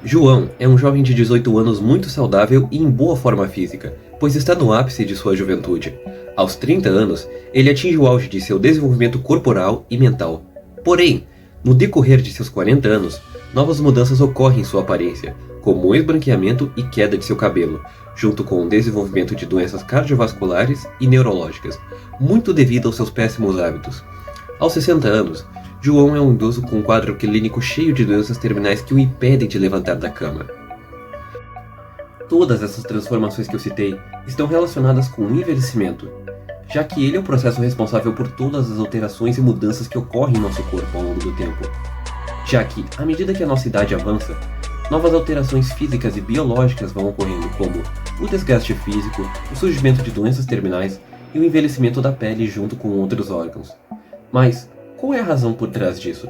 João é um jovem de 18 anos muito saudável e em boa forma física, pois está no ápice de sua juventude. Aos 30 anos, ele atinge o auge de seu desenvolvimento corporal e mental. Porém, no decorrer de seus 40 anos, novas mudanças ocorrem em sua aparência, como o esbranqueamento e queda de seu cabelo, junto com o desenvolvimento de doenças cardiovasculares e neurológicas, muito devido aos seus péssimos hábitos. Aos 60 anos, João é um idoso com um quadro clínico cheio de doenças terminais que o impedem de levantar da cama. Todas essas transformações que eu citei estão relacionadas com o envelhecimento, já que ele é o processo responsável por todas as alterações e mudanças que ocorrem em nosso corpo ao longo do tempo. Já que, à medida que a nossa idade avança, novas alterações físicas e biológicas vão ocorrendo, como o desgaste físico, o surgimento de doenças terminais e o envelhecimento da pele junto com outros órgãos. Mas, qual é a razão por trás disso?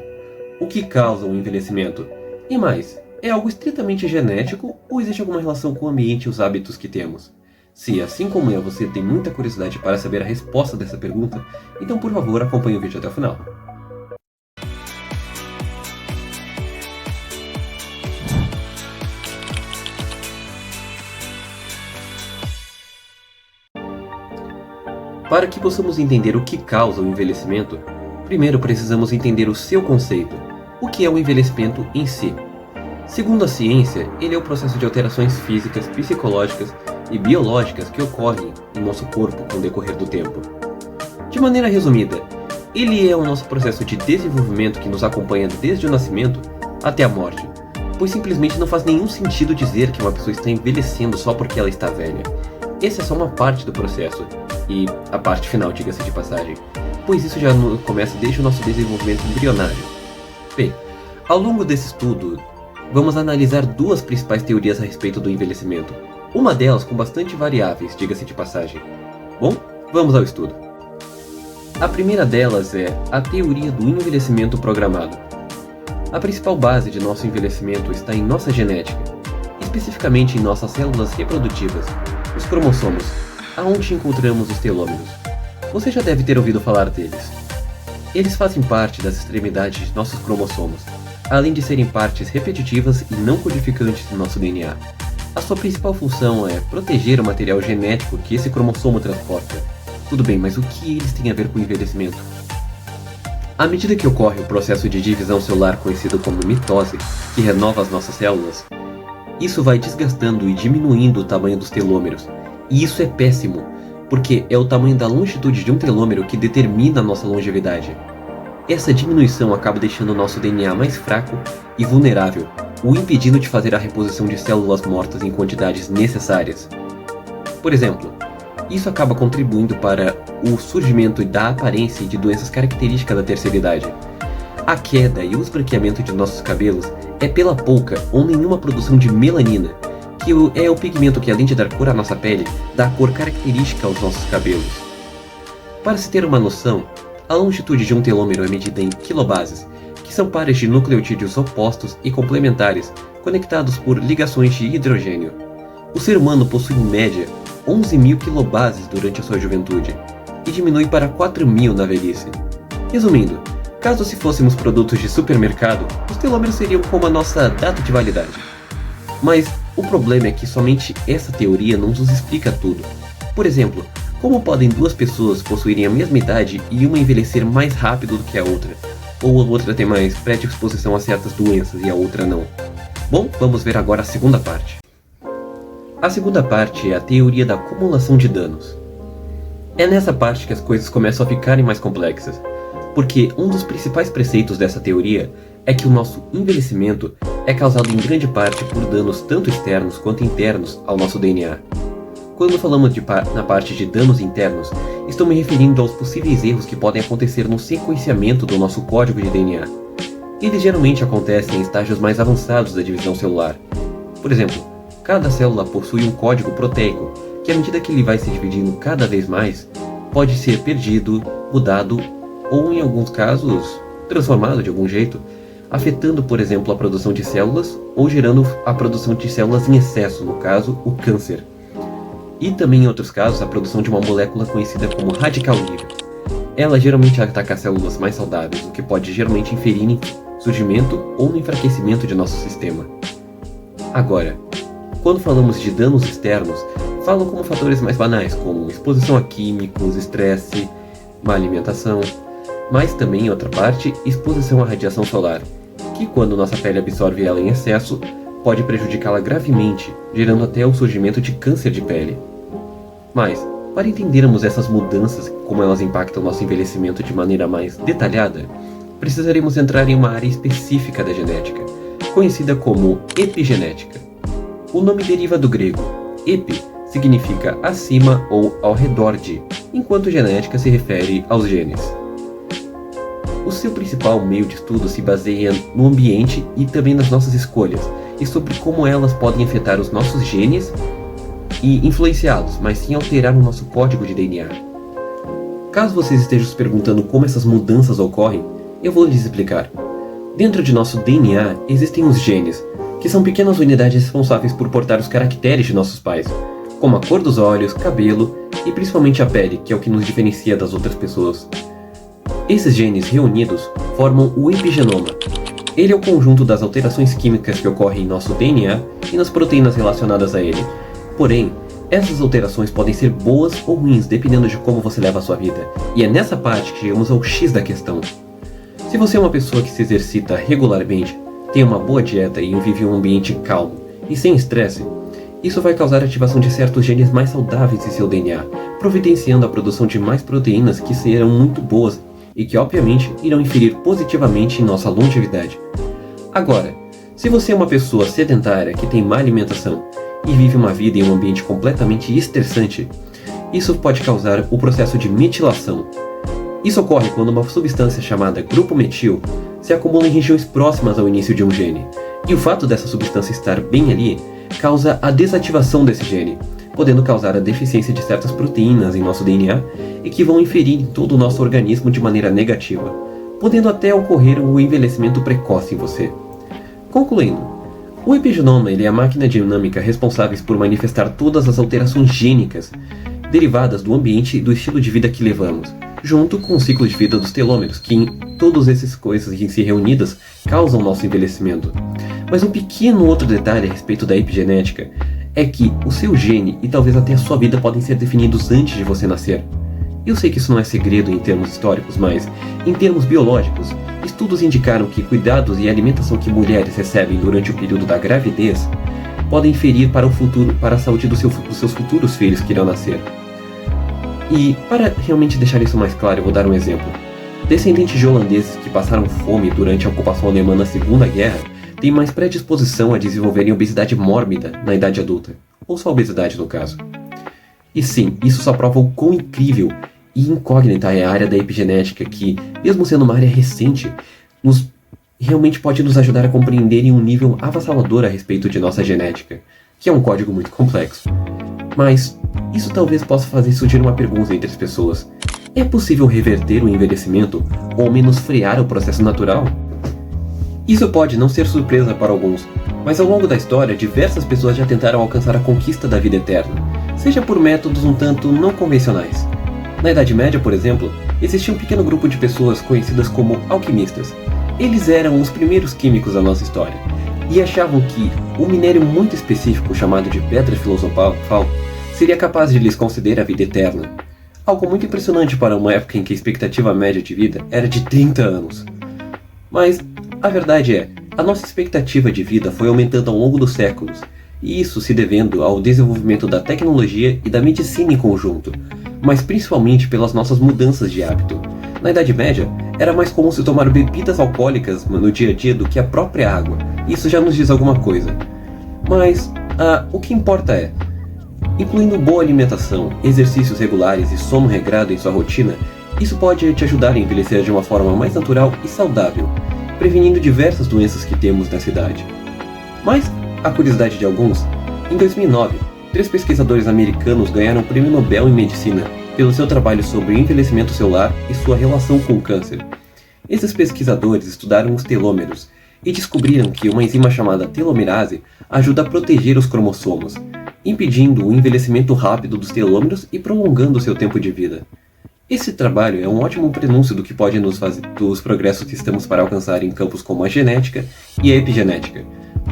O que causa o envelhecimento? E mais, é algo estritamente genético ou existe alguma relação com o ambiente e os hábitos que temos? Se, assim como eu, você tem muita curiosidade para saber a resposta dessa pergunta, então por favor acompanhe o vídeo até o final. Para que possamos entender o que causa o envelhecimento, primeiro precisamos entender o seu conceito, o que é o envelhecimento em si. Segundo a ciência, ele é o processo de alterações físicas, psicológicas e biológicas que ocorrem em nosso corpo com o decorrer do tempo. De maneira resumida, ele é o nosso processo de desenvolvimento que nos acompanha desde o nascimento até a morte, pois simplesmente não faz nenhum sentido dizer que uma pessoa está envelhecendo só porque ela está velha. Essa é só uma parte do processo, e a parte final, diga-se de passagem, pois isso já começa desde o nosso desenvolvimento embrionário. Bem, ao longo desse estudo, vamos analisar duas principais teorias a respeito do envelhecimento, uma delas com bastante variáveis, diga-se de passagem. Bom, vamos ao estudo. A primeira delas é a teoria do envelhecimento programado. A principal base de nosso envelhecimento está em nossa genética, especificamente em nossas células reprodutivas, os cromossomos, aonde encontramos os telômeros. Você já deve ter ouvido falar deles. Eles fazem parte das extremidades de nossos cromossomos, além de serem partes repetitivas e não codificantes do nosso DNA. A sua principal função é proteger o material genético que esse cromossomo transporta. Tudo bem, mas o que eles têm a ver com o envelhecimento? À medida que ocorre o processo de divisão celular conhecido como mitose, que renova as nossas células, isso vai desgastando e diminuindo o tamanho dos telômeros. E isso é péssimo, porque é o tamanho da longitude de um telômero que determina a nossa longevidade. Essa diminuição acaba deixando o nosso DNA mais fraco e vulnerável, o impedindo de fazer a reposição de células mortas em quantidades necessárias. Por exemplo, isso acaba contribuindo para o surgimento da aparência de doenças características da terceira idade. A queda e o esbranqueamento de nossos cabelos é pela pouca ou nenhuma produção de melanina, que é o pigmento que, além de dar cor à nossa pele, dá cor característica aos nossos cabelos. Para se ter uma noção, a longitude de um telômero é medida em quilobases, que são pares de nucleotídeos opostos e complementares, conectados por ligações de hidrogênio. O ser humano possui em média 11.000 quilobases durante a sua juventude, e diminui para 4.000 na velhice. Resumindo, caso se fôssemos produtos de supermercado, os telômeros seriam como a nossa data de validade. Mas o problema é que somente essa teoria não nos explica tudo. Por exemplo, como podem duas pessoas possuírem a mesma idade e uma envelhecer mais rápido do que a outra? Ou a outra ter mais predisposição a certas doenças e a outra não? Bom, vamos ver agora a segunda parte. A segunda parte é a teoria da acumulação de danos. É nessa parte que as coisas começam a ficarem mais complexas, porque um dos principais preceitos dessa teoria é que o nosso envelhecimento é causado em grande parte por danos tanto externos quanto internos ao nosso DNA. Quando falamos na parte de danos internos, estou me referindo aos possíveis erros que podem acontecer no sequenciamento do nosso código de DNA. Eles geralmente acontecem em estágios mais avançados da divisão celular. Por exemplo, cada célula possui um código proteico, que à medida que ele vai se dividindo cada vez mais, pode ser perdido, mudado ou, em alguns casos, transformado de algum jeito, afetando, por exemplo, a produção de células ou gerando a produção de células em excesso, no caso, o câncer. E também em outros casos, a produção de uma molécula conhecida como radical livre. Ela geralmente ataca as células mais saudáveis, o que pode geralmente inferir em surgimento ou no enfraquecimento de nosso sistema. Agora, quando falamos de danos externos, falam como fatores mais banais, como exposição a químicos, estresse, má alimentação, mas também, em outra parte, exposição à radiação solar, que quando nossa pele absorve ela em excesso, pode prejudicá-la gravemente, gerando até o surgimento de câncer de pele. Mas, para entendermos essas mudanças, como elas impactam nosso envelhecimento de maneira mais detalhada, precisaremos entrar em uma área específica da genética, conhecida como epigenética. O nome deriva do grego. Epi significa acima ou ao redor de, enquanto genética se refere aos genes. O seu principal meio de estudo se baseia no ambiente e também nas nossas escolhas, e sobre como elas podem afetar os nossos genes e influenciá-los, mas sim alterar o nosso código de DNA. Caso vocês estejam se perguntando como essas mudanças ocorrem, eu vou lhes explicar. Dentro de nosso DNA existem os genes, que são pequenas unidades responsáveis por portar os caracteres de nossos pais, como a cor dos olhos, cabelo e principalmente a pele, que é o que nos diferencia das outras pessoas. Esses genes reunidos formam o epigenoma. Ele é o conjunto das alterações químicas que ocorrem em nosso DNA e nas proteínas relacionadas a ele. Porém, essas alterações podem ser boas ou ruins dependendo de como você leva a sua vida, e é nessa parte que chegamos ao X da questão. Se você é uma pessoa que se exercita regularmente, tem uma boa dieta e vive em um ambiente calmo e sem estresse, isso vai causar a ativação de certos genes mais saudáveis em seu DNA, providenciando a produção de mais proteínas que serão muito boas e que obviamente irão inferir positivamente em nossa longevidade. Agora, se você é uma pessoa sedentária que tem má alimentação e vive uma vida em um ambiente completamente estressante, isso pode causar o processo de metilação. Isso ocorre quando uma substância chamada grupo metil se acumula em regiões próximas ao início de um gene, e o fato dessa substância estar bem ali causa a desativação desse gene, podendo causar a deficiência de certas proteínas em nosso DNA e que vão inferir em todo o nosso organismo de maneira negativa, podendo até ocorrer o envelhecimento precoce em você. Concluindo, o epigenoma é a máquina dinâmica responsável por manifestar todas as alterações gênicas derivadas do ambiente e do estilo de vida que levamos, junto com o ciclo de vida dos telômeros, que em todas essas coisas em si reunidas causam nosso envelhecimento. Mas um pequeno outro detalhe a respeito da epigenética é que o seu gene e talvez até a sua vida podem ser definidos antes de você nascer. Eu sei que isso não é segredo em termos históricos, mas, em termos biológicos, estudos indicaram que cuidados e alimentação que mulheres recebem durante o período da gravidez podem inferir para o futuro, para a saúde dos seus futuros filhos que irão nascer. E, para realmente deixar isso mais claro, eu vou dar um exemplo. Descendentes de holandeses que passaram fome durante a ocupação alemã na Segunda Guerra têm mais predisposição a desenvolverem obesidade mórbida na idade adulta, ou só obesidade no caso. E sim, isso só prova o quão incrível e incógnita é a área da epigenética que, mesmo sendo uma área recente, realmente pode nos ajudar a compreender em um nível avassalador a respeito de nossa genética, que é um código muito complexo. Mas isso talvez possa fazer surgir uma pergunta entre as pessoas. É possível reverter o envelhecimento, ou ao menos frear o processo natural? Isso pode não ser surpresa para alguns, mas ao longo da história diversas pessoas já tentaram alcançar a conquista da vida eterna, seja por métodos um tanto não convencionais. Na Idade Média, por exemplo, existia um pequeno grupo de pessoas conhecidas como alquimistas. Eles eram os primeiros químicos da nossa história, e achavam que um minério muito específico chamado de pedra filosofal seria capaz de lhes conceder a vida eterna. Algo muito impressionante para uma época em que a expectativa média de vida era de 30 anos. Mas a verdade é, a nossa expectativa de vida foi aumentando ao longo dos séculos, e isso se devendo ao desenvolvimento da tecnologia e da medicina em conjunto, mas principalmente pelas nossas mudanças de hábito. Na Idade Média, era mais comum se tomar bebidas alcoólicas no dia a dia do que a própria água, e isso já nos diz alguma coisa. Mas o que importa é, incluindo boa alimentação, exercícios regulares e sono regrado em sua rotina, isso pode te ajudar a envelhecer de uma forma mais natural e saudável, prevenindo diversas doenças que temos nessa idade. Mas, a curiosidade de alguns, em 2009, 3 pesquisadores americanos ganharam o Prêmio Nobel em Medicina pelo seu trabalho sobre envelhecimento celular e sua relação com o câncer. Esses pesquisadores estudaram os telômeros e descobriram que uma enzima chamada telomerase ajuda a proteger os cromossomos, impedindo o envelhecimento rápido dos telômeros e prolongando seu tempo de vida. Esse trabalho é um ótimo prenúncio do que pode nos fazer dos progressos que estamos para alcançar em campos como a genética e a epigenética.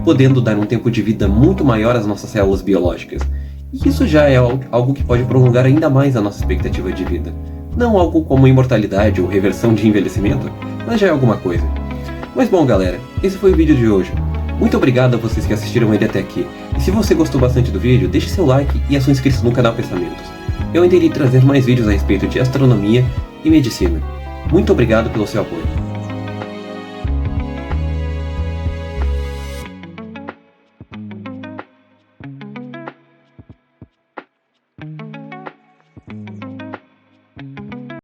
podendo dar um tempo de vida muito maior às nossas células biológicas. E isso já é algo que pode prolongar ainda mais a nossa expectativa de vida. Não algo como imortalidade ou reversão de envelhecimento, mas já é alguma coisa. Mas bom galera, esse foi o vídeo de hoje. Muito obrigado a vocês que assistiram ele até aqui. E se você gostou bastante do vídeo, deixe seu like e a sua inscrição no canal Pensamentos. Eu irei trazer mais vídeos a respeito de astronomia e medicina. Muito obrigado pelo seu apoio.